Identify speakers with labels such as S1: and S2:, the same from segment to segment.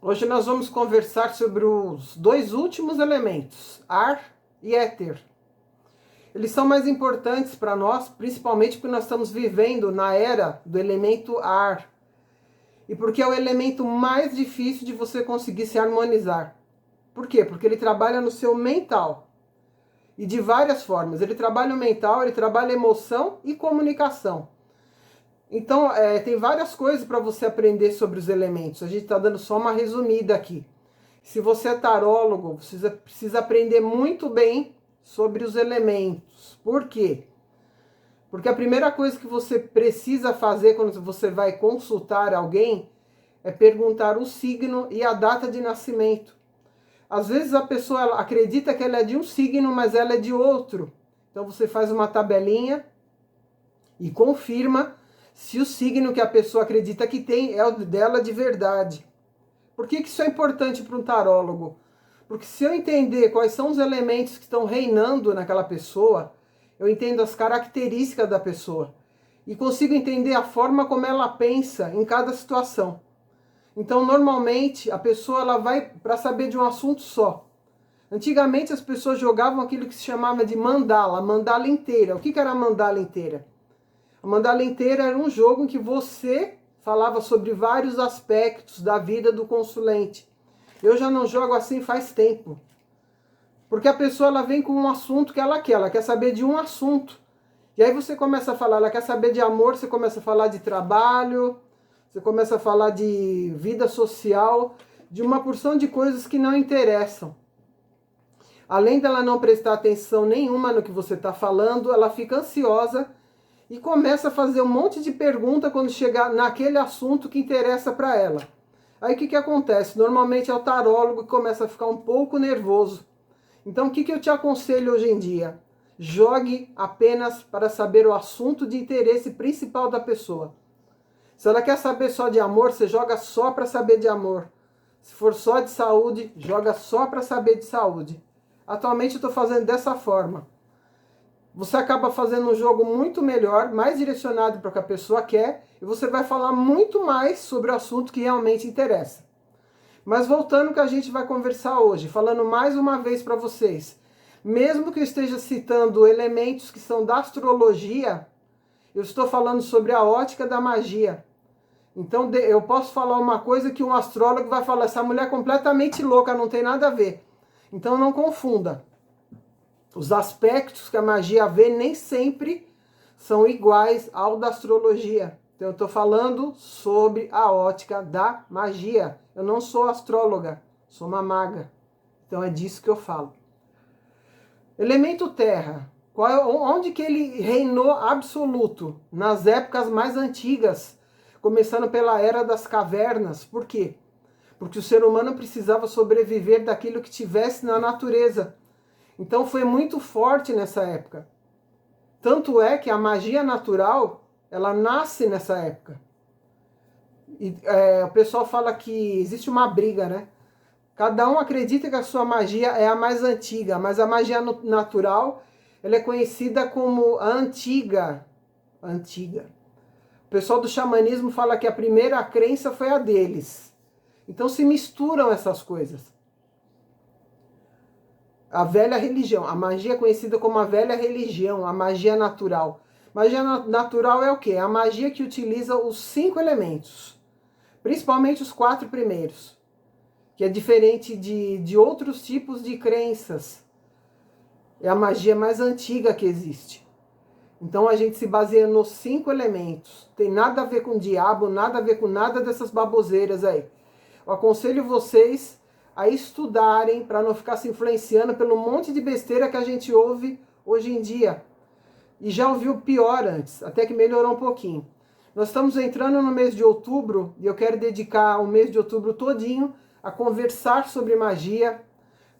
S1: Hoje nós vamos conversar sobre os dois últimos elementos, ar e éter. Eles são mais importantes para nós, principalmente porque nós estamos vivendo na era do elemento ar. E porque é o elemento mais difícil de você conseguir se harmonizar. Por quê? Porque ele trabalha no seu mental. E de várias formas. Ele trabalha o mental, ele trabalha a emoção e comunicação. Então, tem várias coisas para você aprender sobre os elementos. A gente está dando só uma resumida aqui. Se você é tarólogo, você precisa aprender muito bem sobre os elementos. Por quê? Porque a primeira coisa que você precisa fazer quando você vai consultar alguém é perguntar o signo e a data de nascimento. Às vezes a pessoa ela acredita que ela é de um signo, mas ela é de outro. Então você faz uma tabelinha e confirma se o signo que a pessoa acredita que tem é o dela de verdade. Por que isso é importante para um tarólogo? Porque se eu entender quais são os elementos que estão reinando naquela pessoa, eu entendo as características da pessoa e consigo entender a forma como ela pensa em cada situação. Então, normalmente, a pessoa ela vai para saber de um assunto só. Antigamente, as pessoas jogavam aquilo que se chamava de mandala, a mandala inteira. O que era a mandala inteira? A mandala inteira era um jogo em que você falava sobre vários aspectos da vida do consulente. Eu já não jogo assim faz tempo. Porque a pessoa ela vem com um assunto que ela quer saber de um assunto. E aí você começa a falar, ela quer saber de amor, você começa a falar de trabalho, você começa a falar de vida social, de uma porção de coisas que não interessam. Além dela não prestar atenção nenhuma no que você está falando, ela fica ansiosa e começa a fazer um monte de pergunta quando chegar naquele assunto que interessa para ela. Aí o que acontece? Normalmente é o tarólogo que começa a ficar um pouco nervoso. Então o que eu te aconselho hoje em dia? Jogue apenas para saber o assunto de interesse principal da pessoa. Se ela quer saber só de amor, você joga só para saber de amor. Se for só de saúde, joga só para saber de saúde. Atualmente eu estou fazendo dessa forma. Você acaba fazendo um jogo muito melhor, mais direcionado para o que a pessoa quer, e você vai falar muito mais sobre o assunto que realmente interessa. Mas voltando ao que a gente vai conversar hoje, falando mais uma vez para vocês, mesmo que eu esteja citando elementos que são da astrologia, eu estou falando sobre a ótica da magia. Então eu posso falar uma coisa que um astrólogo vai falar, essa mulher é completamente louca, não tem nada a ver. Então não confunda. Os aspectos que a magia vê nem sempre são iguais ao da astrologia. Então eu estou falando sobre a ótica da magia. Eu não sou astróloga, sou uma maga. Então é disso que eu falo. Elemento terra. Onde que ele reinou absoluto? Nas épocas mais antigas, começando pela era das cavernas. Por quê? Porque o ser humano precisava sobreviver daquilo que tivesse na natureza. Então foi muito forte nessa época. Tanto é que a magia natural, ela nasce nessa época. E o pessoal fala que existe uma briga, né? Cada um acredita que a sua magia é a mais antiga, mas a magia natural, ela é conhecida como a antiga. Antiga. O pessoal do xamanismo fala que a primeira crença foi a deles. Então se misturam essas coisas. A velha religião, a magia é conhecida como a velha religião, a magia natural. Magia natural é o quê? É a magia que utiliza os 5 elementos, principalmente os 4 primeiros, que é diferente de outros tipos de crenças. É a magia mais antiga que existe. Então a gente se baseia nos 5 elementos. Tem nada a ver com o diabo, nada a ver com nada dessas baboseiras aí. Eu aconselho vocês a estudarem para não ficar se influenciando pelo monte de besteira que a gente ouve hoje em dia. E já ouviu pior antes, até que melhorou um pouquinho. Nós estamos entrando no mês de outubro e eu quero dedicar o mês de outubro todinho a conversar sobre magia,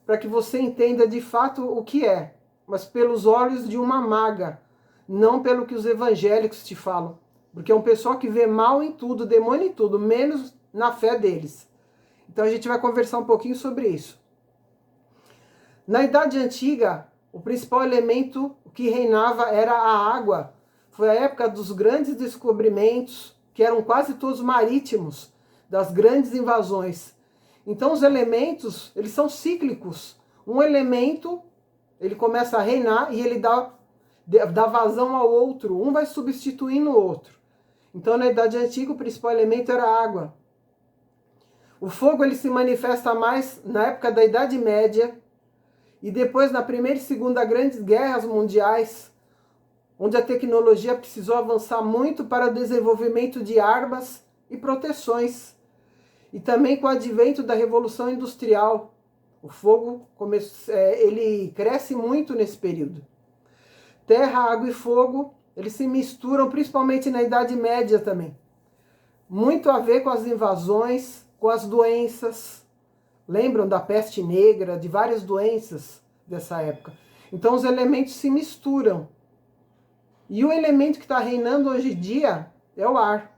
S1: para que você entenda de fato o que é, mas pelos olhos de uma maga, não pelo que os evangélicos te falam. Porque é um pessoal que vê mal em tudo, demônio em tudo, menos na fé deles. Então a gente vai conversar um pouquinho sobre isso. Na Idade Antiga, o principal elemento que reinava era a água. Foi a época dos grandes descobrimentos, que eram quase todos marítimos, das grandes invasões. Então os elementos, eles são cíclicos. Um elemento, ele começa a reinar e ele dá vazão ao outro. Um vai substituindo o outro. Então na Idade Antiga o principal elemento era a água. O fogo ele se manifesta mais na época da Idade Média e depois na Primeira e Segunda Grandes Guerras Mundiais, onde a tecnologia precisou avançar muito para o desenvolvimento de armas e proteções. E também com o advento da Revolução Industrial. O fogo ele cresce muito nesse período. Terra, água e fogo, eles se misturam principalmente na Idade Média também. Muito a ver com as invasões, com as doenças. Lembram da peste negra, de várias doenças dessa época. Então os elementos se misturam. E o elemento que está reinando hoje em dia é o ar.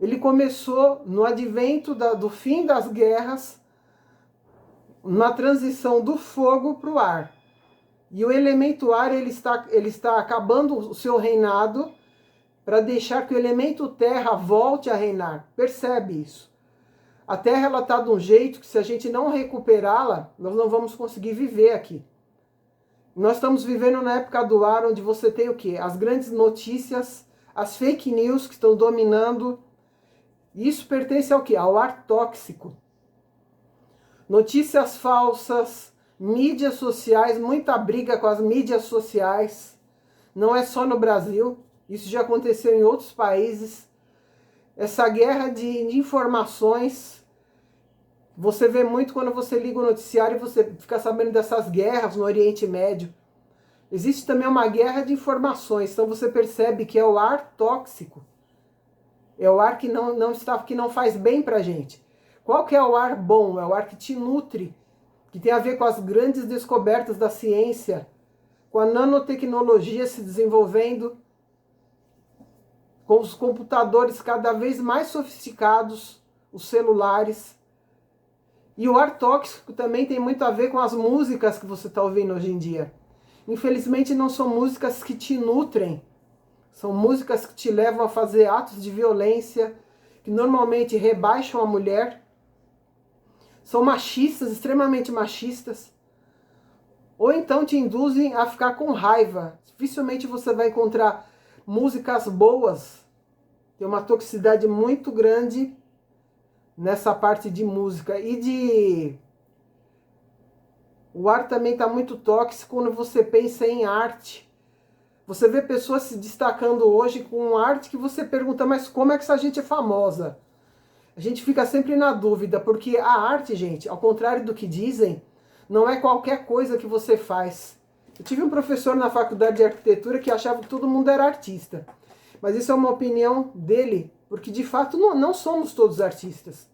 S1: Ele começou no advento do fim das guerras, na transição do fogo para o ar. E o elemento ar ele está acabando o seu reinado para deixar que o elemento terra volte a reinar. Percebe isso? A terra está de um jeito que se a gente não recuperá-la, nós não vamos conseguir viver aqui. Nós estamos vivendo na época do ar, onde você tem o quê? As grandes notícias, as fake news que estão dominando. Isso pertence ao quê? Ao ar tóxico. Notícias falsas, mídias sociais, muita briga com as mídias sociais. Não é só no Brasil, isso já aconteceu em outros países. Essa guerra de informações, você vê muito quando você liga o noticiário e você fica sabendo dessas guerras no Oriente Médio. Existe também uma guerra de informações, então você percebe que é o ar tóxico. É o ar que não faz bem pra gente. Qual que é o ar bom? É o ar que te nutre, que tem a ver com as grandes descobertas da ciência, com a nanotecnologia se desenvolvendo, com os computadores cada vez mais sofisticados, os celulares. E o ar tóxico também tem muito a ver com as músicas que você está ouvindo hoje em dia. Infelizmente não são músicas que te nutrem, são músicas que te levam a fazer atos de violência, que normalmente rebaixam a mulher. São machistas, extremamente machistas. Ou então te induzem a ficar com raiva. Dificilmente você vai encontrar músicas boas. Tem uma toxicidade muito grande nessa parte de música. O ar também está muito tóxico quando você pensa em arte. Você vê pessoas se destacando hoje com arte que você pergunta, mas como é que essa gente é famosa? A gente fica sempre na dúvida, porque a arte, gente, ao contrário do que dizem, não é qualquer coisa que você faz. Eu tive um professor na faculdade de arquitetura que achava que todo mundo era artista. Mas isso é uma opinião dele, porque de fato não somos todos artistas.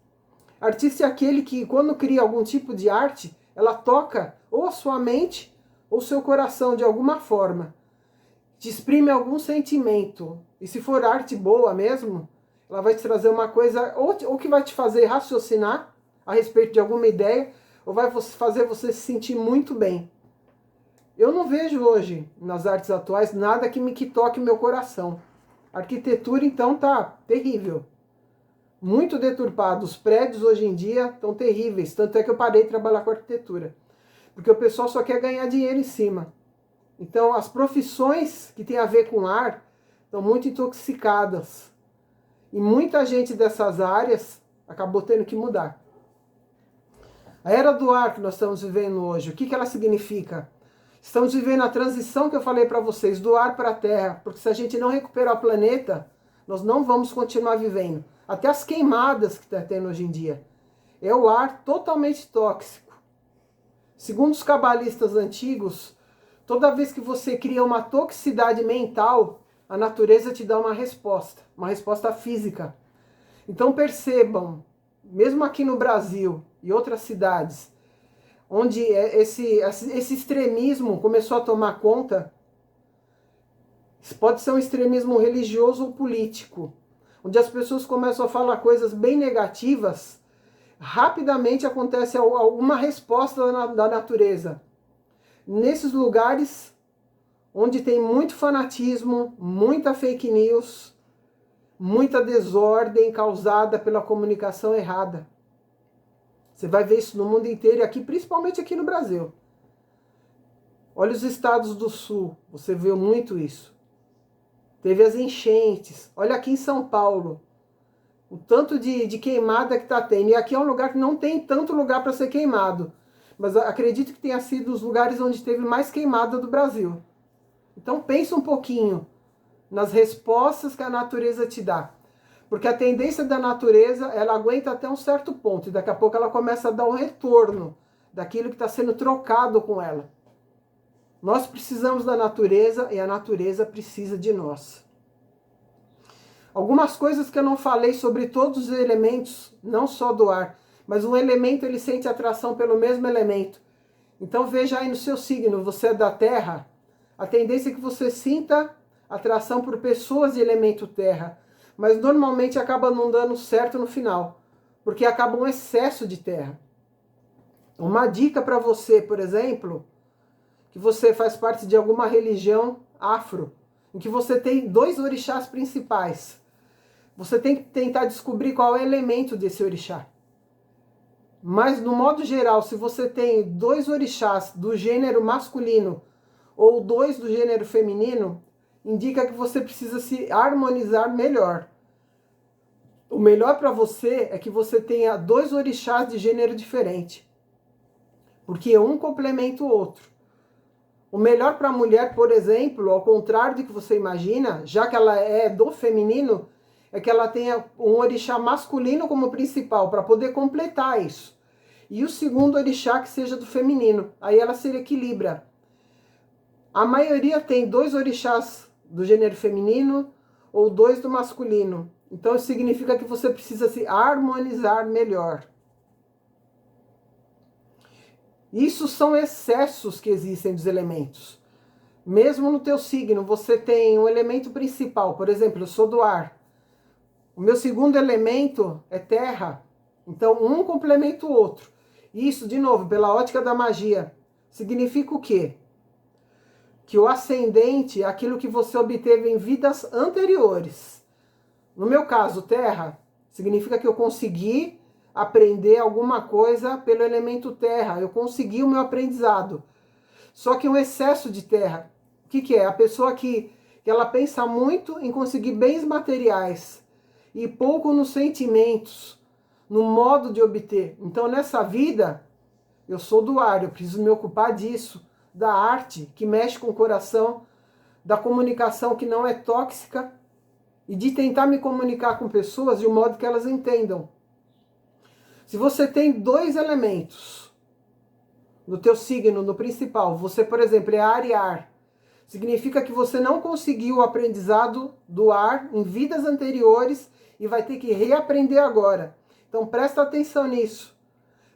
S1: Artista é aquele que, quando cria algum tipo de arte, ela toca ou a sua mente ou o seu coração de alguma forma. Te exprime algum sentimento. E se for arte boa mesmo, ela vai te trazer uma coisa, ou que vai te fazer raciocinar a respeito de alguma ideia, ou vai fazer você se sentir muito bem. Eu não vejo hoje, nas artes atuais, nada que toque o meu coração. A arquitetura, então, tá terrível. Muito deturpado. Os prédios, hoje em dia, estão terríveis. Tanto é que eu parei de trabalhar com arquitetura. Porque o pessoal só quer ganhar dinheiro em cima. Então, as profissões que têm a ver com ar estão muito intoxicadas. E muita gente dessas áreas acabou tendo que mudar. A era do ar que nós estamos vivendo hoje, o que ela significa? Estamos vivendo a transição que eu falei para vocês, do ar para a terra. Porque se a gente não recuperar o planeta, nós não vamos continuar vivendo. Até as queimadas que está tendo hoje em dia. É o ar totalmente tóxico. Segundo os cabalistas antigos, toda vez que você cria uma toxicidade mental, a natureza te dá uma resposta física. Então percebam, mesmo aqui no Brasil e outras cidades, onde esse extremismo começou a tomar conta, pode ser um extremismo religioso ou político, onde as pessoas começam a falar coisas bem negativas, rapidamente acontece alguma resposta da natureza. Nesses lugares onde tem muito fanatismo, muita fake news, muita desordem causada pela comunicação errada. Você vai ver isso no mundo inteiro e aqui, principalmente aqui no Brasil. Olha os estados do sul, você vê muito isso. Teve as enchentes. Olha aqui em São Paulo, o tanto de queimada que está tendo. E aqui é um lugar que não tem tanto lugar para ser queimado. Mas acredito que tenha sido os lugares onde teve mais queimada do Brasil. Então pensa um pouquinho nas respostas que a natureza te dá. Porque a tendência da natureza, ela aguenta até um certo ponto. E daqui a pouco ela começa a dar um retorno daquilo que está sendo trocado com ela. Nós precisamos da natureza e a natureza precisa de nós. Algumas coisas que eu não falei sobre todos os elementos, não só do ar, mas um elemento ele sente atração pelo mesmo elemento. Então veja aí no seu signo, você é da terra, a tendência é que você sinta atração por pessoas de elemento terra, mas normalmente acaba não dando certo no final, porque acaba um excesso de terra. Uma dica para você, por exemplo, que você faz parte de alguma religião afro, em que você tem 2 orixás principais. Você tem que tentar descobrir qual é o elemento desse orixá. Mas, no modo geral, se você tem 2 orixás do gênero masculino ou 2 do gênero feminino, indica que você precisa se harmonizar melhor. O melhor para você é que você tenha 2 orixás de gênero diferente, porque um complementa o outro. O melhor para a mulher, por exemplo, ao contrário do que você imagina, já que ela é do feminino, é que ela tenha um orixá masculino como principal, para poder completar isso. E o segundo orixá que seja do feminino. Aí ela se equilibra. A maioria tem 2 orixás do gênero feminino ou 2 do masculino. Então isso significa que você precisa se harmonizar melhor. Isso são excessos que existem dos elementos. Mesmo no teu signo, você tem um elemento principal. Por exemplo, eu sou do ar. O meu segundo elemento é terra. Então, um complementa o outro. Isso, de novo, pela ótica da magia, significa o quê? Que o ascendente é aquilo que você obteve em vidas anteriores. No meu caso, terra, significa que eu consegui aprender alguma coisa pelo elemento terra. Eu consegui o meu aprendizado. Só que um excesso de terra, o que é? A pessoa que ela pensa muito em conseguir bens materiais e pouco nos sentimentos, no modo de obter. Então, nessa vida, eu sou do ar, eu preciso me ocupar disso, da arte que mexe com o coração, da comunicação que não é tóxica e de tentar me comunicar com pessoas de um modo que elas entendam. Se você tem 2 elementos no teu signo, no principal, você, por exemplo, é ar e ar, significa que você não conseguiu o aprendizado do ar em vidas anteriores e vai ter que reaprender agora. Então presta atenção nisso.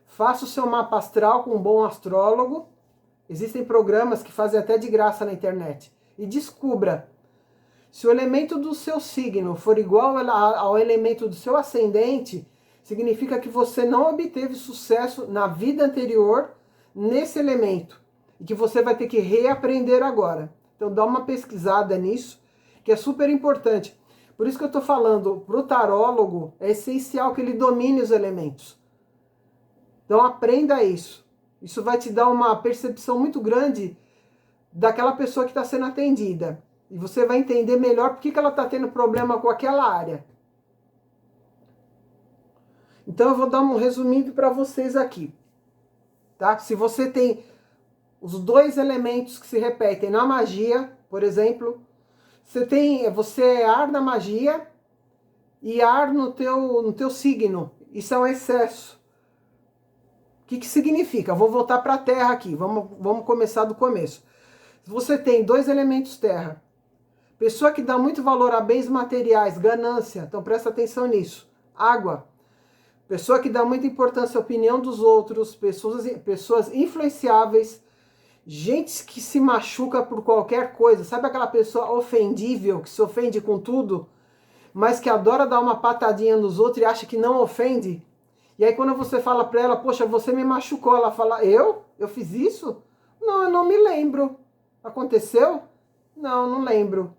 S1: Faça o seu mapa astral com um bom astrólogo. Existem programas que fazem até de graça na internet. E descubra se o elemento do seu signo for igual ao elemento do seu ascendente, significa que você não obteve sucesso na vida anterior nesse elemento e que você vai ter que reaprender agora. Então dá uma pesquisada nisso, que é super importante. Por isso que eu estou falando, para o tarólogo é essencial que ele domine os elementos. Então aprenda isso. Isso vai te dar uma percepção muito grande daquela pessoa que está sendo atendida. E você vai entender melhor por que ela está tendo problema com aquela área. Então eu vou dar um resumido para vocês aqui. Tá? Se você tem os 2 elementos que se repetem na magia, por exemplo, você é ar na magia e ar no teu signo. Isso é um excesso. O que significa? Vou voltar para a terra aqui. Vamos começar do começo. Você tem 2 elementos terra. Pessoa que dá muito valor a bens materiais, ganância. Então presta atenção nisso. Água. Pessoa que dá muita importância à opinião dos outros. Pessoas influenciáveis. Gente que se machuca por qualquer coisa. Sabe aquela pessoa ofendível, que se ofende com tudo, mas que adora dar uma patadinha nos outros e acha que não ofende? E aí quando você fala para ela, poxa, você me machucou, ela fala, eu? Eu fiz isso? Não, eu não me lembro. Aconteceu? Não, não lembro.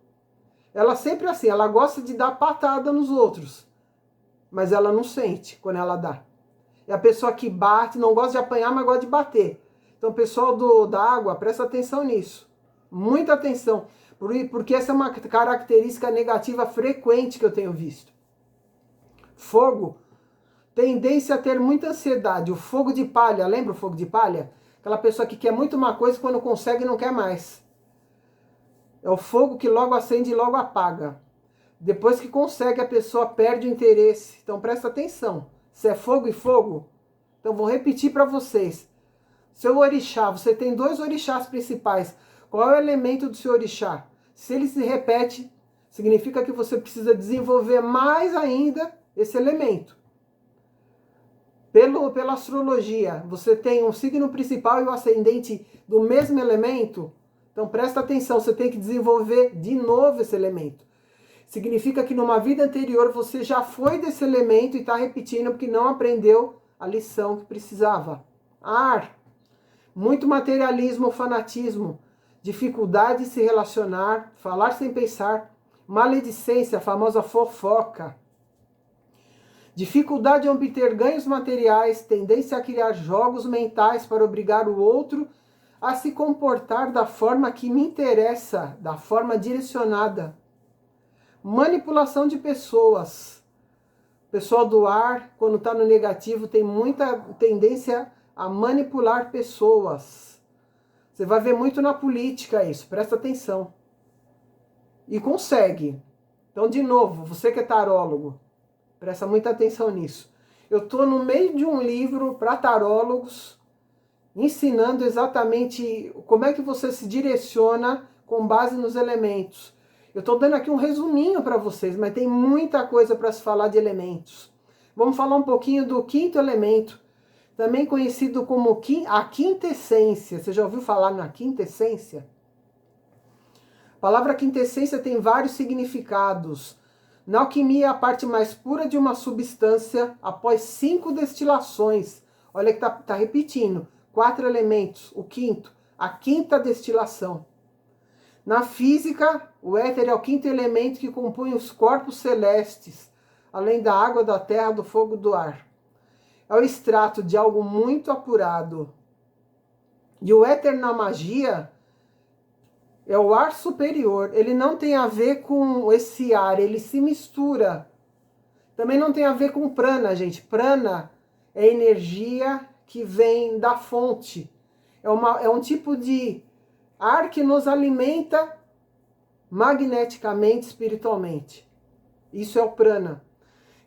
S1: Ela sempre assim, ela gosta de dar patada nos outros, mas ela não sente quando ela dá. É a pessoa que bate, não gosta de apanhar, mas gosta de bater. Então, pessoal da água, presta atenção nisso. Muita atenção. Porque essa é uma característica negativa frequente que eu tenho visto. Fogo, tendência a ter muita ansiedade. O fogo de palha, lembra o fogo de palha? Aquela pessoa que quer muito uma coisa e quando consegue não quer mais. É o fogo que logo acende e logo apaga. Depois que consegue, a pessoa perde o interesse. Então presta atenção. Se é fogo e fogo, então vou repetir para vocês. Seu orixá, você tem 2 orixás principais. Qual é o elemento do seu orixá? Se ele se repete, significa que você precisa desenvolver mais ainda esse elemento. Pela astrologia, você tem um signo principal e o ascendente do mesmo elemento. Então presta atenção, você tem que desenvolver de novo esse elemento. Significa que numa vida anterior você já foi desse elemento e está repetindo porque não aprendeu a lição que precisava. Ar, muito materialismo, fanatismo, dificuldade de se relacionar, falar sem pensar, maledicência, a famosa fofoca. Dificuldade em obter ganhos materiais, tendência a criar jogos mentais para obrigar o outro a se comportar da forma que me interessa, da forma direcionada. Manipulação de pessoas. O pessoal do ar, quando está no negativo, tem muita tendência a manipular pessoas. Você vai ver muito na política isso, presta atenção. E consegue. Então, de novo, você que é tarólogo, presta muita atenção nisso. Eu estou no meio de um livro para tarólogos, ensinando exatamente como é que você se direciona com base nos elementos. Eu estou dando aqui um resuminho para vocês, mas tem muita coisa para se falar de elementos. Vamos falar um pouquinho do 5º elemento, também conhecido como a quintessência. Você já ouviu falar na quintessência? A palavra quintessência tem vários significados. Na alquimia, é a parte mais pura de uma substância após 5 destilações. Olha que tá repetindo. 4 elementos, o 5º, a 5ª destilação. Na física, o éter é o 5º elemento que compõe os corpos celestes, além da água, da terra, do fogo, do ar. É o extrato de algo muito apurado. E o éter na magia é o ar superior. Ele não tem a ver com esse ar, ele se mistura. Também não tem a ver com prana, gente. Prana é energia que vem da fonte. É um tipo de ar que nos alimenta magneticamente, espiritualmente. Isso é o prana.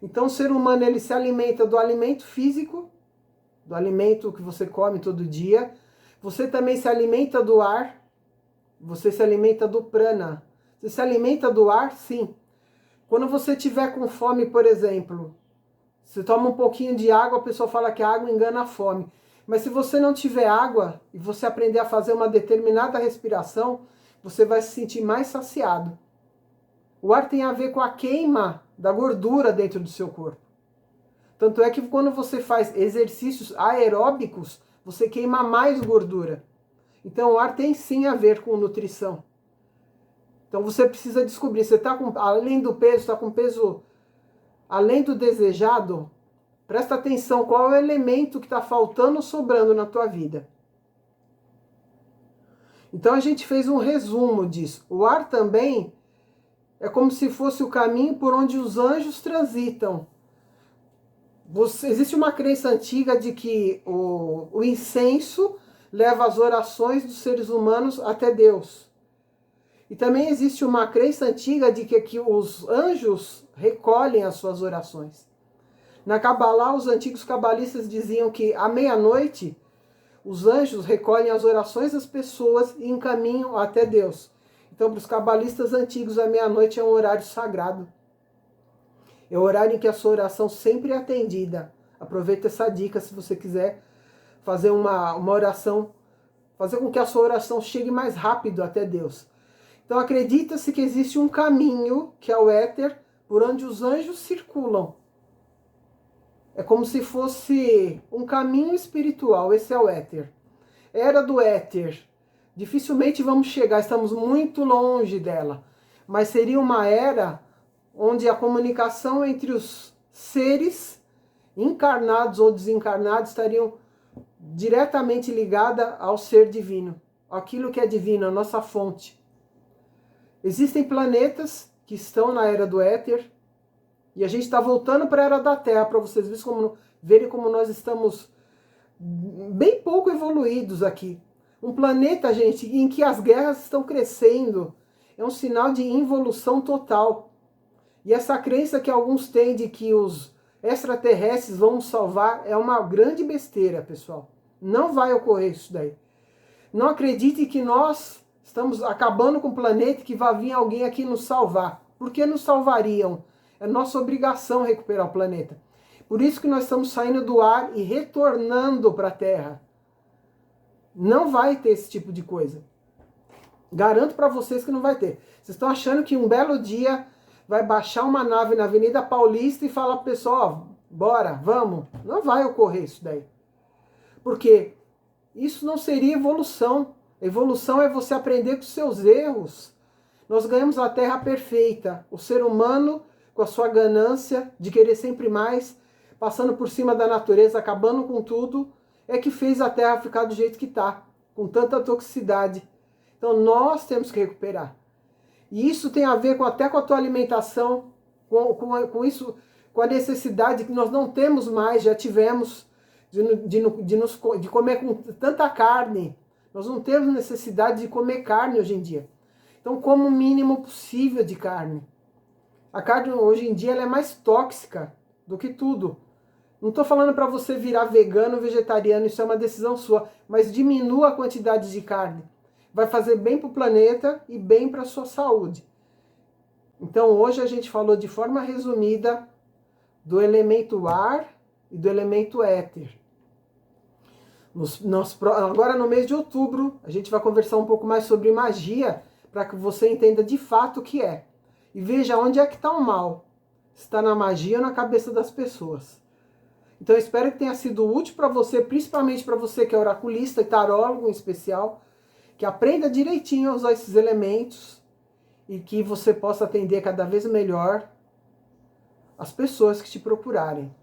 S1: Então o ser humano ele se alimenta do alimento físico, do alimento que você come todo dia. Você também se alimenta do ar, você se alimenta do prana. Você se alimenta do ar, sim. Quando você tiver com fome, por exemplo, você toma um pouquinho de água, a pessoa fala que a água engana a fome. Mas se você não tiver água e você aprender a fazer uma determinada respiração, você vai se sentir mais saciado. O ar tem a ver com a queima da gordura dentro do seu corpo. Tanto é que quando você faz exercícios aeróbicos, você queima mais gordura. Então o ar tem sim a ver com nutrição. Então você precisa descobrir, você está com, além do peso, está com peso além do desejado, presta atenção qual é o elemento que está faltando ou sobrando na tua vida. Então a gente fez um resumo disso. O ar também é como se fosse o caminho por onde os anjos transitam. Existe uma crença antiga de que o incenso leva as orações dos seres humanos até Deus. E também existe uma crença antiga de que os anjos recolhem as suas orações. Na Kabbalah, os antigos cabalistas diziam que à meia-noite os anjos recolhem as orações das pessoas e encaminham até Deus. Então, para os cabalistas antigos, a meia-noite é um horário sagrado. É o horário em que a sua oração sempre é atendida. Aproveita essa dica se você quiser fazer uma oração, fazer com que a sua oração chegue mais rápido até Deus. Então acredita-se que existe um caminho, que é o éter, por onde os anjos circulam. É como se fosse um caminho espiritual, esse é o éter. Era do éter. Dificilmente vamos chegar, estamos muito longe dela. Mas seria uma era onde a comunicação entre os seres encarnados ou desencarnados, estariam diretamente ligadas ao ser divino, aquilo que é divino, a nossa fonte. Existem planetas que estão na era do éter, e a gente está voltando para a era da Terra, para vocês verem como nós estamos bem pouco evoluídos aqui. Um planeta, gente, em que as guerras estão crescendo, é um sinal de involução total. E essa crença que alguns têm de que os extraterrestres vão nos salvar é uma grande besteira, pessoal. Não vai ocorrer isso daí. Não acredite que nós estamos acabando com o planeta e que vai vir alguém aqui nos salvar. Por que nos salvariam? É nossa obrigação recuperar o planeta. Por isso que nós estamos saindo do ar e retornando para a Terra. Não vai ter esse tipo de coisa. Garanto para vocês que não vai ter. Vocês estão achando que um belo dia vai baixar uma nave na Avenida Paulista e falar pro pessoal, ó, bora, vamos. Não vai ocorrer isso daí. Porque isso não seria evolução. Evolução é você aprender com os seus erros. Nós ganhamos a Terra perfeita. O ser humano, com a sua ganância de querer sempre mais, passando por cima da natureza, acabando com tudo, é que fez a Terra ficar do jeito que está, com tanta toxicidade. Então nós temos que recuperar. E isso tem a ver até com a tua alimentação, com isso, com a necessidade que nós não temos mais, já tivemos, de comer com tanta carne. Nós não temos necessidade de comer carne hoje em dia. Então, como o mínimo possível de carne. A carne hoje em dia ela é mais tóxica do que tudo. Não estou falando para você virar vegano, vegetariano, isso é uma decisão sua, mas diminua a quantidade de carne. Vai fazer bem para o planeta e bem para a sua saúde. Então hoje a gente falou de forma resumida do elemento ar e do elemento éter. Agora no mês de outubro a gente vai conversar um pouco mais sobre magia, para que você entenda de fato o que é. E veja onde é que está o mal. Está na magia ou na cabeça das pessoas. Então eu espero que tenha sido útil para você, principalmente para você que é oraculista e tarólogo em especial, que aprenda direitinho a usar esses elementos e que você possa atender cada vez melhor as pessoas que te procurarem.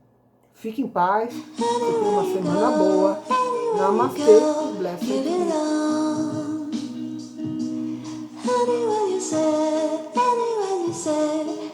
S1: Fique em paz, tenha uma semana boa. Namastê, blessed be.